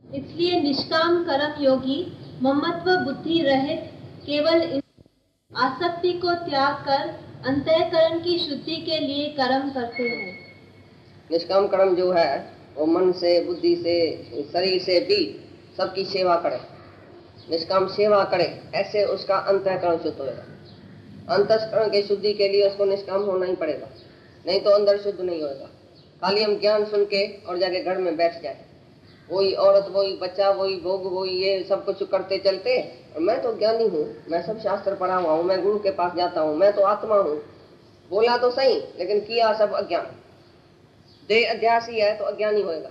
इसलिए निष्काम कर्म योगी ममत्व बुद्धि रहित केवल इस आसक्ति को त्याग कर अंतःकरण की शुद्धि के लिए कर्म करते हैं। निष्काम कर्म जो है वो मन से, बुद्धि से, शरीर से भी सबकी सेवा करे, निष्काम सेवा करे, ऐसे उसका अंतःकरण शुद्ध होगा। अंतःकरण की शुद्धि के लिए उसको निष्काम होना ही पड़ेगा, नहीं तो अंदर शुद्ध नहीं होगा। खाली हम ज्ञान सुन के और जाके घर में बैठ जाए, वही औरत, वही बच्चा, वही भोग, वही ये सब कुछ करते चलते, और मैं तो ज्ञानी हूँ, मैं सब शास्त्र पढ़ा हुआ हूँ, मैं गुरु के पास जाता हूँ, मैं तो आत्मा हूँ, बोला तो सही लेकिन किया सब अज्ञान। देह अध्यास ही है तो अज्ञानी होएगा,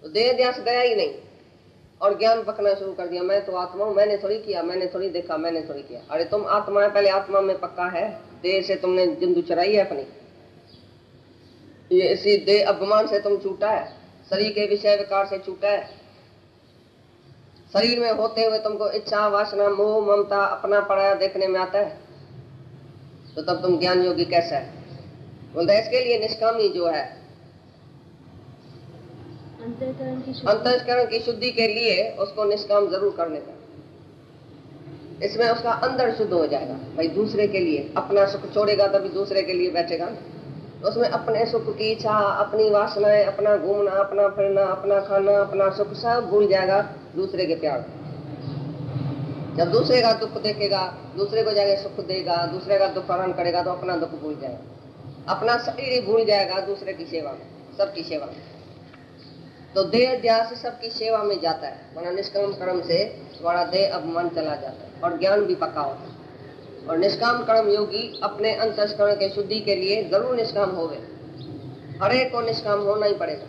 तो देह अध्यास गया ही नहीं और ज्ञान पकना शुरू कर दिया, मैं तो आत्मा हूँ, मैंने थोड़ी किया, मैंने थोड़ी देखा, मैंने थोड़ी किया। अरे तुम आत्मा है, पहले आत्मा में पक्का है, देह से तुमने जिंदू चराई है अपनी, ये इसी देह अभिमान से तुम छूटा है, शरीर के विषय विकार से छूटा है। शरीर में होते हुए तुमको इच्छा, वासना, मोह, ममता, अपना पराया देखने में आता है, तो तब तुम ज्ञान योगी कैसा है? बोलते इसके लिए निष्कामी जो है अंतःकरण की शुद्धि के लिए उसको निष्काम जरूर करने का, इसमें उसका अंदर शुद्ध हो जाएगा। भाई दूसरे के लिए अपना सुख छोड़ेगा तभी दूसरे के लिए बैठेगा ना, उसमें अपने सुख की इच्छा, अपनी वासनाएं, अपना घूमना, अपना फिरना, अपना खाना, अपना सुख सब भूल जाएगा दूसरे के प्यार। जब दूसरे का दुख देखेगा, दूसरे को जाके सुख देगा, दूसरे का दुख हरण करेगा तो अपना दुख भूल जाएगा, अपना शरीर ही भूल जाएगा दूसरे की सेवा में, सबकी सेवा में। तो देह ध्यास सबकी सेवा में जाता है, वरना निष्काम कर्म से तुम्हारा देह अभिमान चला जाता है और ज्ञान भी पक्का होता है। और निष्काम कर्म योगी अपने अंतःकरण के शुद्धि के लिए जरूर निष्काम होवे, हर एक को निष्काम होना ही पड़ेगा,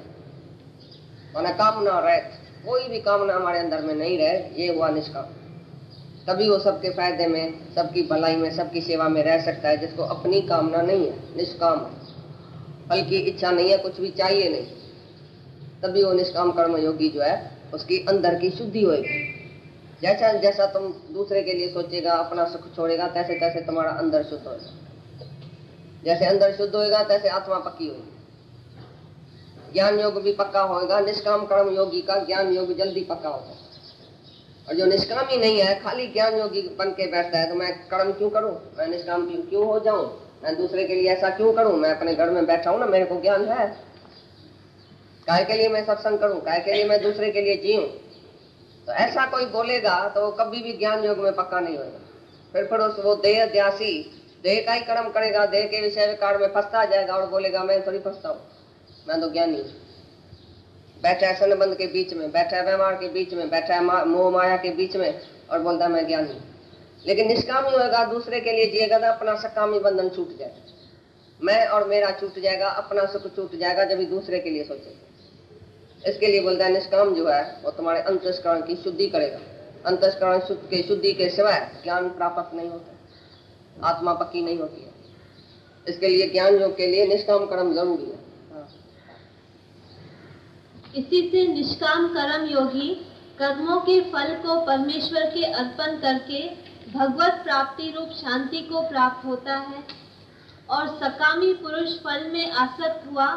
वरना कामना रहे, कोई भी कामना हमारे अंदर में नहीं रहे, ये हुआ निष्काम। तभी वो सबके फायदे में, सबकी भलाई में, सबकी सेवा में रह सकता है, जिसको अपनी कामना नहीं है, निष्काम है, फल की इच्छा नहीं है, कुछ भी चाहिए नहीं, तभी वो निष्काम कर्म योगी जो है उसकी अंदर की शुद्धि होगी। जैसा जैसा तुम दूसरे के लिए सोचेगा, अपना सुख छोड़ेगा, तैसे तैसे तुम्हारा अंदर शुद्ध होगा, जैसे अंदर शुद्ध होएगा तैसे आत्मा पक्की होगी, ज्ञान योग भी पक्का होएगा। निष्काम कर्म योगी का ज्ञान योग जल्दी पक्का होता है, और जो निष्कामी नहीं है, खाली ज्ञान योगी बन के बैठता है, तो मैं कर्म क्यों करूं, मैं निष्काम क्यों हो जाऊं, मैं दूसरे के लिए ऐसा क्यों करूं, मैं अपने घर में बैठा हूं ना, मेरे को ज्ञान है, काय के लिए मैं सत्संग करूं, काय के लिए मैं दूसरे के लिए जीऊं। तो ऐसा कोई बोलेगा तो कभी भी ज्ञान योग में पक्का नहीं होगा। फिर वो देह ध्यासी देह का ही कर्म करेगा, देह के विषय विकार में फंसता जाएगा और बोलेगा मैं थोड़ी फंसता हूँ, मैं तो ज्ञानी हूँ। बैठा है संबंध के बीच में, बैठा है व्यवहार के बीच में, बैठा है मोह माया के बीच में और बोलता है मैं ज्ञानी। लेकिन निष्कामी होगा, दूसरे के लिए जिएगा तो अपना सकामी बंधन छूट जाएगा, मैं और मेरा छूट जाएगा, अपना सुख छूट जाएगा, जब भी दूसरे के लिए सोचेगा। इसके लिए बोलता है निष्काम जो है वो तुम्हारे अंतःकरण की शुद्धि करेगा, अंतःकरण के शुद्धि के सिवाय ज्ञान प्राप्त नहीं होता, आत्मा पक्की नहीं होती है। इसके लिए ज्ञान योग के लिए निष्काम कर्म जरूरी है। इसी से निष्काम कर्म योगी कर्मों के फल को परमेश्वर के अर्पण करके भगवत प्राप्ति रूप शांति को प्राप्त होता है, और सकामी पुरुष फल में आसक्त हुआ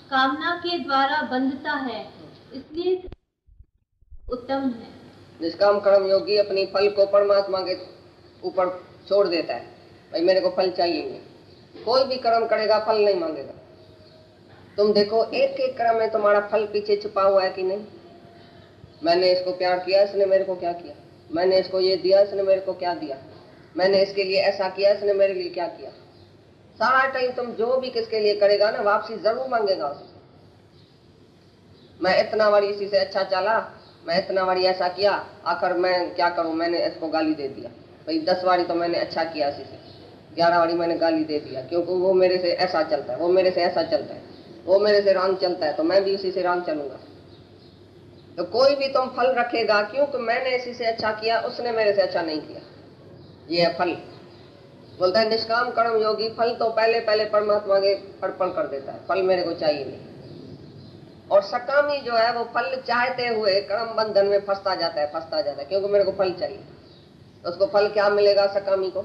कामना के द्वारा बंधता है, इसलिए उत्तम है। निष्काम कर्म योगी अपनी फल को परमात्मा के ऊपर छोड़ देता है, भाई मेरे को फल चाहिए नहीं, कोई भी कर्म करेगा फल नहीं मांगेगा। तुम देखो एक एक कर्म में तुम्हारा फल पीछे छुपा हुआ है कि नहीं, मैंने इसको प्यार किया, इसने मेरे को क्या किया, मैंने इसको ये दिया, इसने मेरे को क्या दिया, मैंने इसके लिए ऐसा किया, इसने मेरे लिए क्या किया। सारा टाइम तुम जो भी किसके लिए करेगा ना, वापसी जरूर मांगेगा उससे। मैं इतना बारी इसी से अच्छा चला, मैं इतना बारी ऐसा किया, आखिर मैं क्या करूं, मैंने इसको गाली दे दिया, भाई 10 बारी तो मैंने अच्छा किया इसी से, 11 बारी मैंने गाली दे दिया, क्योंकि वो मेरे से ऐसा चलता है, वो मेरे से ऐसा चलता है, वो मेरे से रंग चलता है, तो मैं भी इसी से रंग चलूंगा। तो कोई भी तुम फल रखेगा, क्योंकि मैंने इसी से अच्छा किया, उसने मेरे से अच्छा नहीं किया, ये है फल। बोलता है निष्काम कर्म योगी फल तो पहले पहले परमात्मा के अर्पण कर देता है, फल मेरे को चाहिए नहीं। और सकामी जो है वो फल चाहते हुए कर्म बंधन में फंसता जाता है, क्योंकि मेरे को फल चाहिए। तो उसको फल क्या मिलेगा, सकामी को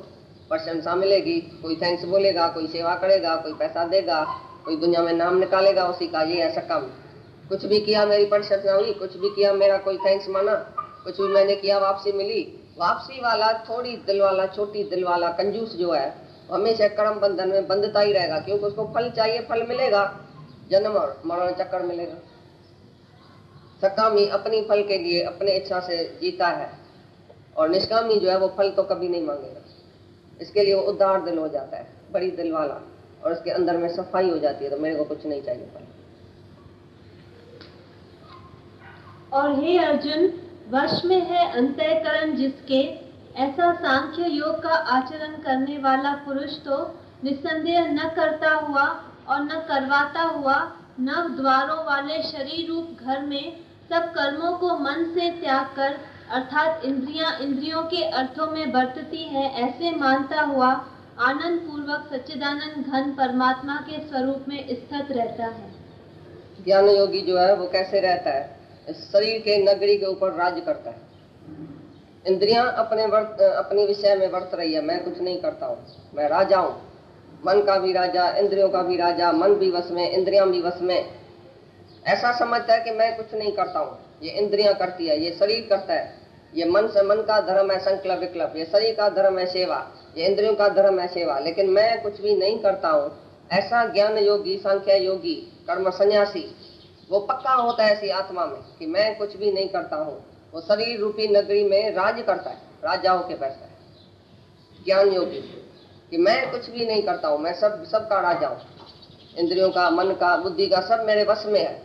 प्रशंसा मिलेगी, कोई थैंक्स बोलेगा, कोई सेवा करेगा, कोई पैसा देगा, कोई दुनिया में नाम निकालेगा उसी का, ये है सकामी। कुछ भी किया मेरी प्रशंसा हुई, कुछ भी किया मेरा कोई थैंक्स माना, कुछ भी मैंने किया वापसी मिली। वापसी वाला, थोड़ी दिल वाला, छोटी दिल वाला कंजूस जो है हमेशा कर्म बंधन में बंधता ही रहेगा, क्योंकि उसको फल चाहिए, फल मिलेगा, जन्म और मरण चक्कर मिलेगा। सकामी अपनी फल के लिए अपने इच्छा से जीता है, और निष्कामी जो है वो फल तो कभी नहीं मांगेगा। इसके लिए वो उदार दिल हो जाता है, बड़ी दिल वाला, और उसके अंदर में सफाई हो जाती है, तो मेरे को कुछ नहीं चाहिए फल। और हे अर्जुन, वश में है अंतःकरण जिसके, ऐसा सांख्य योग का आचरण करने वाला पुरुष तो निस्संदेह न करता हुआ और न करवाता हुआ नव द्वारों वाले शरीर रूप घर में सब कर्मों को मन से त्याग कर, अर्थात इंद्रियों के अर्थों में बरतती है, ऐसे मानता हुआ आनंद पूर्वक सच्चिदानंद घन परमात्मा के स्वरूप में स्थित रहता है। ज्ञान योगी जो है वो कैसे रहता है? शरीर के नगरी के ऊपर राज्य करता है। इंद्रियां अपने विषय में वर्त रही है, मैं कुछ नहीं करता हूँ, मैं राजा हूँ। मन का भी राजा, इंद्रियों का भी राजा, मन भी वश में, इंद्रियां भी वश में। ऐसा समझता है कि मैं कुछ नहीं करता हूँ, ये इंद्रियां करती है, ये शरीर करता है, ये मन का धर्म है संकल्प विकल्प, ये शरीर का धर्म है सेवा, ये इंद्रियों का धर्म है सेवा, लेकिन मैं कुछ भी नहीं करता हूँ। ऐसा ज्ञान योगी, सांख्य योगी, कर्म सन्यासी वो पक्का होता है ऐसी आत्मा में कि मैं कुछ भी नहीं करता हूँ। वो शरीर रूपी नगरी में राज करता है, राजाओं के बैठता है ज्ञान योगी कि मैं कुछ भी नहीं करता हूँ, मैं सबका राजा हूँ। इंद्रियों का, मन का, बुद्धि का सब मेरे वश में है,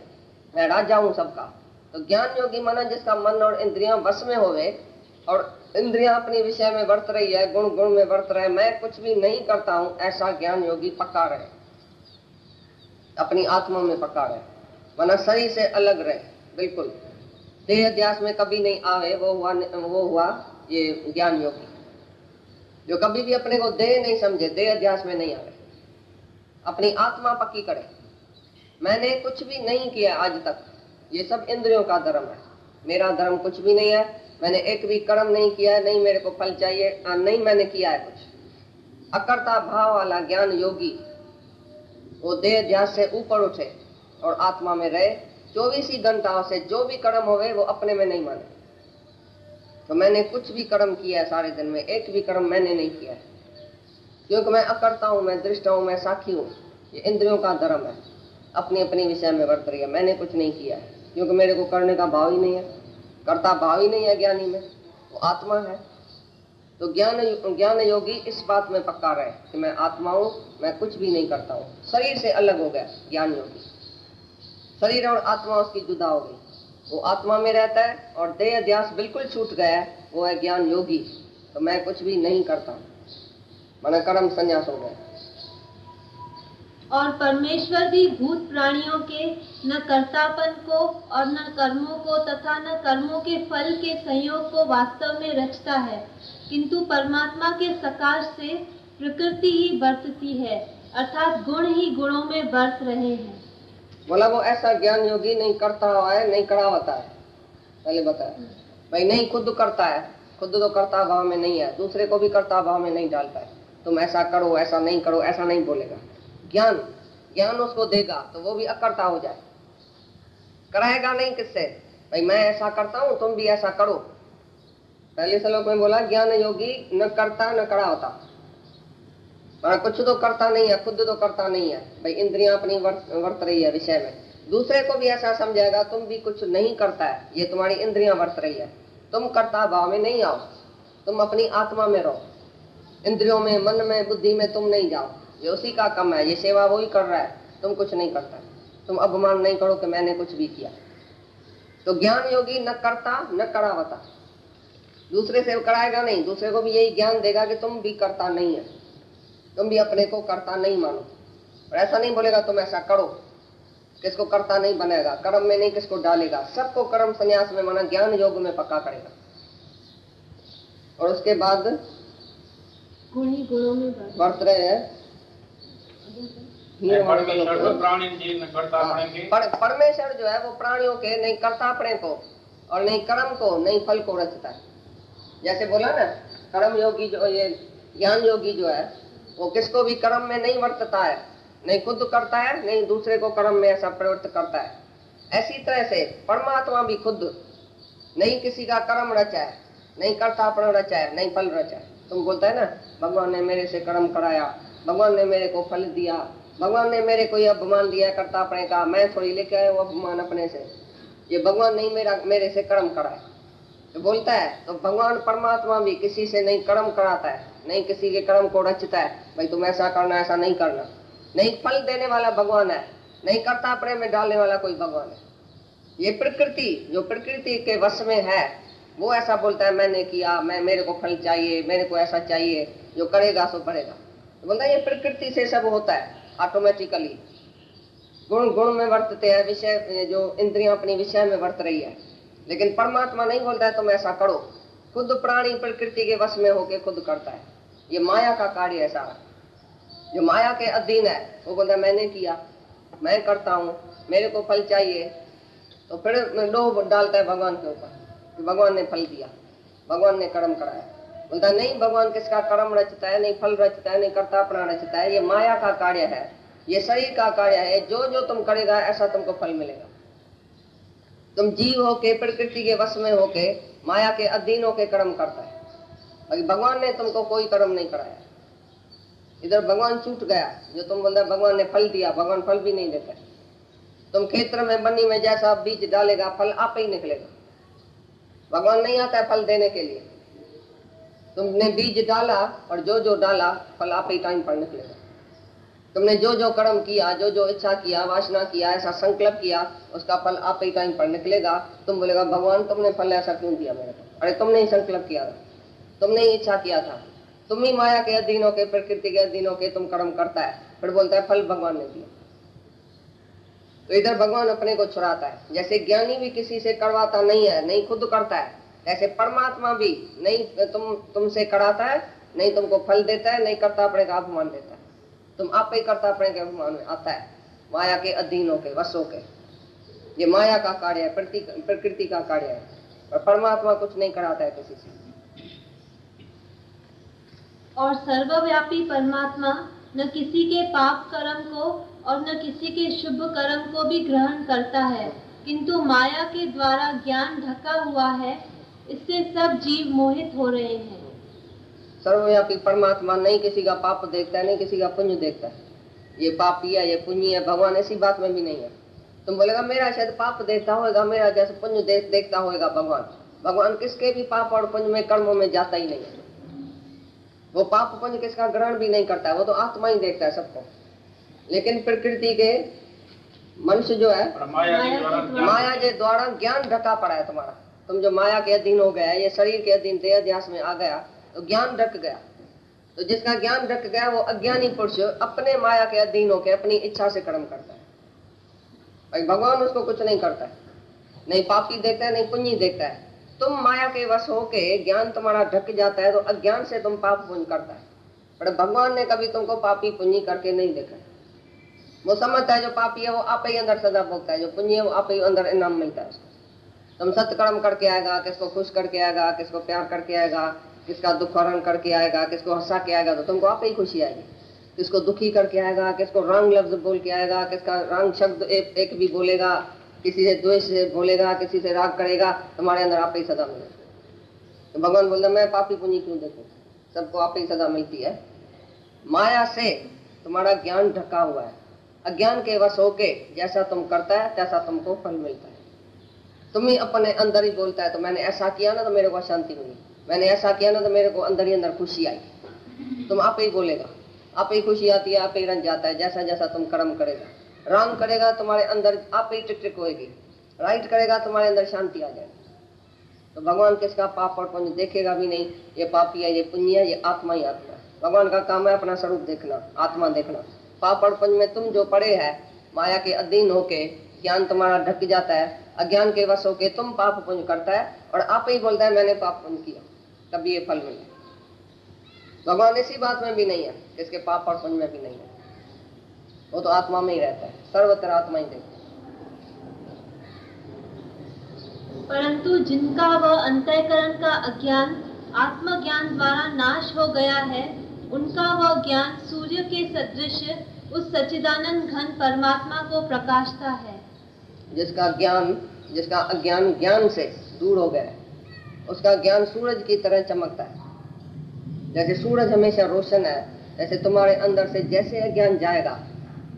मैं राजा हूँ सबका। तो ज्ञान योगी माना जिसका मन और इंद्रियां वश में होवे और इंद्रियां अपने विषय में वर्त रही है, गुण गुण में वर्त रहे, मैं कुछ भी नहीं करता हूँ, ऐसा ज्ञान योगी पक्का रहे, अपनी आत्मा में पक्का रहे, वरना शरीर से अलग रहे बिल्कुल, देह अध्यास में कभी नहीं आवे। वो हुआ ये ज्ञान योगी जो कभी भी अपने को देह नहीं समझे, देह अध्यास में नहीं आवे, अपनी आत्मा पक्की करे। मैंने कुछ भी नहीं किया आज तक, ये सब इंद्रियों का धर्म है, मेरा धर्म कुछ भी नहीं है, मैंने एक भी कर्म नहीं किया है, नहीं मेरे को फल चाहिए, नहीं मैंने किया है कुछ। अकर्ता भाव वाला ज्ञान योगी वो देह ध्यास से ऊपर उठे और आत्मा में रहे। 24 ही घंटाओं से जो भी कर्म होवे वो अपने में नहीं माने। तो मैंने कुछ भी कर्म किया है सारे दिन में, एक भी कर्म मैंने नहीं किया है, क्योंकि मैं अकर्ता हूँ, मैं दृष्टा हूँ, मैं साक्षी हूँ। ये इंद्रियों का धर्म है, अपनी अपनी विषय में वर्त रही है, मैंने कुछ नहीं किया है, क्योंकि मेरे को करने का भाव ही नहीं है, कर्ता भाव ही नहीं है ज्ञानी में, वो आत्मा है। तो ज्ञान योगी इस बात में पक्का रहे कि मैं आत्मा हूँ, मैं कुछ भी नहीं करता हूँ। शरीर से अलग हो गया ज्ञान योगी, शरीर और आत्मा उसकी जुदा हो गई, वो आत्मा में रहता है और देह अध्यास बिल्कुल छूट गया है, वो है ज्ञान योगी। तो मैं कुछ भी नहीं करता हूँ, माना कर्म संन्यास हो गया। और परमेश्वर भी भूत प्राणियों के न कर्तापन को और न कर्मों को तथा न कर्मों के फल के संयोग को वास्तव में रचता है, किंतु परमात्मा के सकाश से प्रकृति ही बरतती है, अर्थात गुण ही गुणों में बरत रहे हैं। बोला वो ऐसा ज्ञान योगी नहीं करता हुआ है, नहीं करा होता है, पहले बताया भाई, नहीं खुद करता है, खुद तो करता भाव में नहीं है, दूसरे को भी करता भाव में नहीं डालता है। तुम ऐसा करो, ऐसा नहीं करो, ऐसा नहीं बोलेगा। ज्ञान उसको देगा तो वो भी अकर्ता हो जाए, कराएगा नहीं किससे, भाई मैं ऐसा करता हूँ तुम भी ऐसा करो। पहले श्लोक में बोला ज्ञान योगी न करता न करा होता, कुछ तो करता नहीं है, खुद तो करता नहीं है, भाई इंद्रियां अपनी वर्त रही है विषय में, दूसरे को भी ऐसा समझाएगा तुम भी कुछ नहीं करता है, ये तुम्हारी इंद्रियां वर्त रही है, तुम कर्ता भाव में नहीं आओ, तुम अपनी आत्मा में रहो, इंद्रियों में, मन में, बुद्धि में तुम नहीं जाओ, ये उसी का कम है, ये सेवा वही कर रहा है, तुम कुछ नहीं करता, तुम अपमान नहीं करो कि मैंने कुछ भी किया। तो ज्ञान योगी न करता न करावता, दूसरे से कराएगा नहीं, दूसरे को भी यही ज्ञान देगा कि तुम भी करता नहीं है, तुम भी अपने को करता नहीं मानो, और ऐसा नहीं बोलेगा तुम ऐसा करो, किसको करता नहीं बनेगा, कर्म में नहीं किसको डालेगा, सबको कर्म संन्यास में माना ज्ञान योग में पक्का करेगा। और उसके बाद गुण ही गुणों में वर्त रहे हैं। परमेश्वर जो है वो प्राणियों के नहीं करता अपने को और नहीं कर्म को, नहीं फल को रचता है। जैसे बोला ना, कर्म योगी जो, ये ज्ञान योगी जो है वो किसको भी कर्म में नहीं वर्तता है, नहीं खुद करता है, नहीं दूसरे को कर्म में ऐसा प्रवृत्त करता है। ऐसी तरह से परमात्मा भी खुद नहीं किसी का कर्म रचा है, नहीं कर्तापन रचा है, नहीं फल रचा है। तुम बोलता है ना, भगवान ने मेरे से कर्म कराया, भगवान ने मेरे को फल दिया, भगवान ने मेरे को ये अपमान दिया कर्तापन का, मैं थोड़ी लेके आया वो अपमान अपने से, ये भगवान नहीं मेरे से कर्म कराया। तो बोलता है तो भगवान परमात्मा भी किसी से नहीं कर्म कराता है, नहीं किसी के कर्म को रचता है, भाई तुम ऐसा करना ऐसा नहीं करना। नहीं फल देने वाला भगवान है, नहीं कर्तापन में डालने वाला कोई भगवान है। ये प्रकृति जो प्रकृति के वश में है वो ऐसा बोलता है मैंने किया, मेरे को फल चाहिए, मेरे को ऐसा चाहिए, जो करेगा सो पड़ेगा। तो बोलता है ये प्रकृति से सब होता है ऑटोमेटिकली, गुण गुण में वर्तते हैं, विषय जो इंद्रियां अपनी विषय में वर्त रही है। लेकिन परमात्मा नहीं बोलता है तुम ऐसा करो, खुद प्राणी प्रकृति के वश में होके खुद करता है। ये माया का कार्य है सारा, जो माया के अधीन है वो बोलता है मैंने किया, मैं करता हूँ, मेरे को फल चाहिए। तो फिर लोभ डालता है भगवान के ऊपर कि भगवान ने फल दिया, भगवान ने कर्म कराया। बोलता है नहीं, भगवान किसका कर्म रचता है, नहीं फल रचता है, नहीं कर्तापना रचता है, ये माया का कार्य है, ये शरीर का कार्य है। जो जो तुम करेगा ऐसा तुमको फल मिलेगा। तुम जीव होके प्रकृति के वश में होके माया के अधीन होके कर्म करता है, अभी भगवान ने तुमको कोई कर्म नहीं कराया। इधर भगवान छूट गया, जो तुम बोलते भगवान ने फल दिया, भगवान फल भी नहीं देता। तुम खेत्र में बनी में जैसा बीज डालेगा फल आप ही निकलेगा, भगवान नहीं आता है फल देने के लिए। तुमने बीज डाला और जो जो डाला फल आप ही टाइम पर निकलेगा। तुमने जो जो कर्म किया, जो जो इच्छा किया, वासना किया, ऐसा संकल्प किया, उसका फल आप ही टाइम पर निकलेगा। तुम बोलेगा भगवान तुमने फल ऐसा क्यों दिया मेरे को? अरे तुमने ही संकल्प किया था, तुमने ही इच्छा किया था, तुम ही माया के अधीन होके प्रकृति के अधीन होके तुम कर्म करता है, फिर बोलता है फल भगवान ने दिया। तो इधर भगवान अपने को छुड़ाता है। जैसे ज्ञानी भी किसी से करवाता नहीं है, नहीं खुद करता है, ऐसे परमात्मा भी नहीं तुमसे कराता है, नहीं तुमको फल देता है, नहीं करता अपने का अपमान देता है। तुम आप ही करता अपने के अपमान में आता है, माया के अधीन होके वश होके। ये माया का कार्य है, प्रकृति का कार्य है, और परमात्मा कुछ नहीं कराता है किसी से। और सर्वव्यापी परमात्मा न किसी के पाप कर्म को और न किसी के शुभ कर्म को भी ग्रहण करता है, किंतु माया के द्वारा ज्ञान ढका हुआ है, इससे सब जीव मोहित हो रहे हैं। सर्वव्यापी परमात्मा नहीं किसी का पाप देखता है, नहीं किसी का पुण्य देखता है। ये पापी है, ये पुण्य है, भगवान ऐसी बात में भी नहीं है। तुम बोलेगा मेरा शायद पाप देखता होगा, मेरा जैसे पुण्य देखता होगा भगवान। भगवान किसके भी पाप और पुण्य में कर्मों में जाता ही नहीं है। वो पाप पुण्य किसका ग्रहण भी नहीं करता है, वो तो आत्मा ही देखता है सबको। लेकिन प्रकृति के मनुष्य जो है माया के द्वारा ज्ञान ढका पड़ा है तुम्हारा। तुम जो माया के अधीन हो गया, ये शरीर के अधीन देह ध्यास में आ गया तो ज्ञान ढक गया। तो जिसका ज्ञान ढक गया वो अज्ञानी पुरुष अपने माया के अधीन होकर अपनी इच्छा से कर्म करता है। भाई भगवान उसको कुछ नहीं करता है, नहीं पापी देखता है, नहीं पुण्य देखता है। तुम माया के वश होके ज्ञान तुम्हारा ढक जाता है तो अज्ञान से तुम पाप पुण्य करता है। पर भगवान ने कभी तुमको पापी पुण्य करके नहीं देखा है। वो समझता है जो पापी है वो आप ही अंदर सजा भोगता है, जो पुण्य है वो आप ही अंदर इनाम मिलता है उसको। तुम सत्कर्म करके आएगा, किसको खुश करके आएगा, किसको प्यार करके आएगा, किसका दुख हरण करके आएगा, किसको हंसा के आएगा, तो तुमको आप ही खुशी आएगी। किसको दुखी करके आएगा, किसको रंग लफ्ज बोल के आएगा, किसका रंग शब्द एक भी बोलेगा, किसी से द्वेष से बोलेगा, किसी से राग करेगा, तुम्हारे अंदर आप ही सजा मिलेगी। तो भगवान बोलता मैं पापी पुण्य क्यों देखूं, सबको आप ही सजा मिलती है। माया से तुम्हारा ज्ञान ढका हुआ है, अज्ञान के वश होके जैसा तुम करता है तैसा तुमको फल मिलता है। तुम ही अपने अंदर ही बोलता है तो मैंने ऐसा किया ना तो मेरे को शांति मिली, मैंने ऐसा किया ना तो मेरे को अंदर ही अंदर खुशी आई। तुम आप ही बोलेगा, आप ही खुशी आती है, आप ही रंग जाता है। जैसा जैसा तुम कर्म करेगा, रंग करेगा तुम्हारे अंदर आप ही टिक टिक होएगी, राइट करेगा तुम्हारे अंदर शांति आ जाएगी। तो भगवान किसका पाप और पुण्य देखेगा भी नहीं, ये पापी है, ये पुण्य है, ये आत्मा ही आत्मा है। भगवान का काम है अपना स्वरूप देखना, आत्मा देखना। पाप और पुण्य में तुम जो पड़े है माया के अधीन होके, ज्ञान तुम्हारा ढक जाता है, अज्ञान के वश होके तुम पाप पुण्य करता है और आप ही बोलता है मैंने पाप पुण्य किया तभी ये फल मिले। भगवान इसी बात में भी नहीं है, इसके पाप और पुण्य में भी नहीं है, वो तो आत्मा में ही रहता है, सर्वत्र आत्मा ही देखता है। परंतु जिनका वह अंतःकरण का अज्ञान आत्मज्ञान द्वारा नाश हो गया है, उनका वह ज्ञान सूर्य के सदृश उस सच्चिदानंद घन परमात्मा को प्रकाशता है। जिसका अज्ञान ज्ञान से दूर हो गया है, उसका ज्ञान सूरज की तरह चमकता है। जैसे सूरज हमेशा रोशन है, ऐसे तुम्हारे अंदर से जैसे अज्ञान जाएगा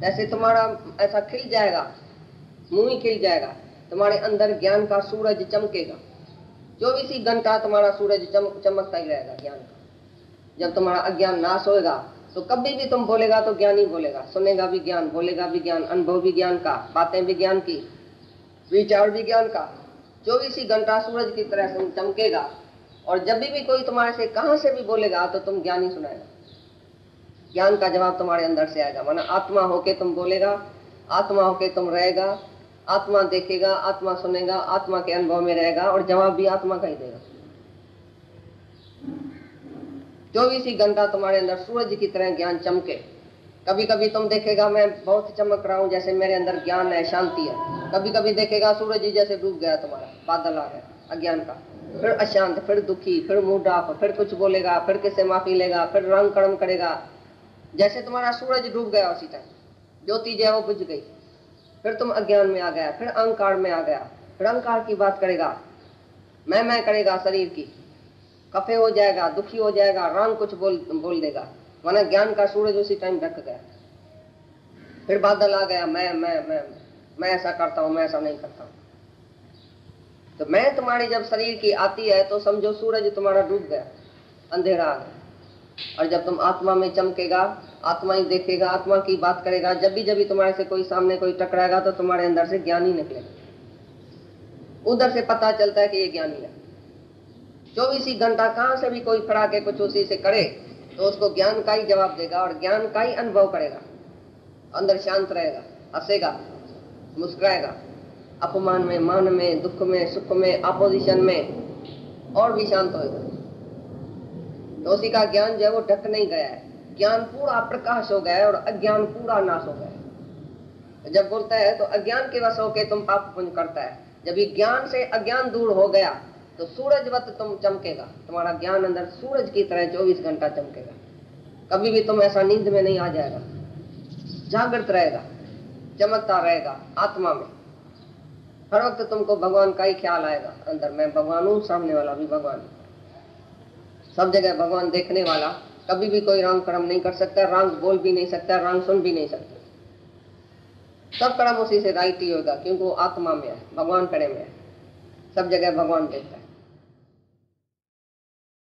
तैसे तुम्हारा ऐसा खिल जाएगा, मुंह ही खिल जाएगा, तुम्हारे अंदर ज्ञान का सूरज चमकेगा। 24 घंटा तुम्हारा सूरज चमकता ही रहेगा ज्ञान का। जब तुम्हारा अज्ञान नाश होएगा तो कभी भी तुम बोलेगा तो ज्ञान ही बोलेगा, सुनेगा भी ज्ञान, बोलेगा भी ज्ञान, अनुभव भी ज्ञान का, बातें भी ज्ञान की, विचार भी ज्ञान का। 24 घंटा सूरज की तरह चमकेगा। और जब भी कोई तुम्हारे से कहां से भी बोलेगा तो तुम ज्ञान ही सुनाएगा, ज्ञान का जवाब तुम्हारे अंदर से आएगा। माना आत्मा होके तुम बोलेगा, आत्मा होके तुम रहेगा, आत्मा देखेगा, आत्मा सुनेगा, आत्मा के अनुभव में रहेगा और जवाब भी आत्मा का ही देगा। 24 घंटा तुम्हारे अंदर सूरज की तरह ज्ञान चमके। कभी कभी तुम देखेगा मैं बहुत चमक रहा हूं, जैसे मेरे अंदर ज्ञान है, शांति है। कभी कभी देखेगा सूरज ही जैसे डूब गया, तुम्हारा बादल आ गया अज्ञान का, फिर अशांत, फिर दुखी, फिर मूड ऑफ, फिर कुछ बोलेगा, फिर किससे माफी लेगा, फिर रंग कर्म करेगा। जैसे तुम्हारा सूरज डूब गया उसी टाइम ज्योति जो है वो बुझ गई, फिर तुम अज्ञान में आ गया, फिर अहंकार में आ गया, फिर अहंकार की बात करेगा, मैं करेगा, शरीर की कफे हो जाएगा, दुखी हो जाएगा, रंग कुछ बोल देगा। माना ज्ञान का सूरज उसी टाइम ढक गया, फिर बादल आ गया, मैं ऐसा करता हूं, मैं ऐसा नहीं करता हूं। तो मैं तुम्हारी जब शरीर की आती है तो समझो सूरज तुम्हारा डूब गया, अंधेरा आ गया। और जब तुम आत्मा में चमकेगा, आत्मा ही देखेगा, आत्मा की बात करेगा, जब भी तुम्हारे से कोई सामने कोई टकराएगा तो तुम्हारे अंदर से ज्ञान ही निकलेगा। उधर से पता चलता है कि ये ज्ञानी है। 24 घंटा कहां से भी कोई खड़ा के कुछ उसी से करे तो उसको ज्ञान का ही जवाब देगा और ज्ञान का ही अनुभव करेगा। अंदर शांत रहेगा, हंसेगा, मुस्कुराएगा, अपमान में, मान में, दुख में, सुख में, अपोजिशन में, और भी शांत होगा। तो उसी का ज्ञान जो है वो ढक नहीं गया है, ज्ञान पूरा प्रकाश हो गया है और अज्ञान पूरा नाश हो गया है। जब बोलता है तो अज्ञान के वश होके तुम पाप पुण्य करता है। जब ये ज्ञान से अज्ञान दूर हो गया तो सूरजवत तुम चमकेगा, तुम्हारा ज्ञान अंदर सूरज की तरह 24 घंटा चमकेगा। कभी भी तुम ऐसा नींद में नहीं आ जाएगा, जागृत रहेगा, चमकता रहेगा आत्मा में। हर वक्त तुमको भगवान का ही ख्याल आएगा अंदर, मैं भगवान हूँ, सामने वाला भी भगवान, सब जगह भगवान देखने वाला। कभी भी कोई रंग कर्म नहीं कर सकता, रंग बोल भी नहीं सकता, रंग सुन भी नहीं सकता। सब कर्म उसी से राइट ही होगा क्योंकि वो आत्मा में है, भगवान करे में है, सब जगह भगवान देखता है।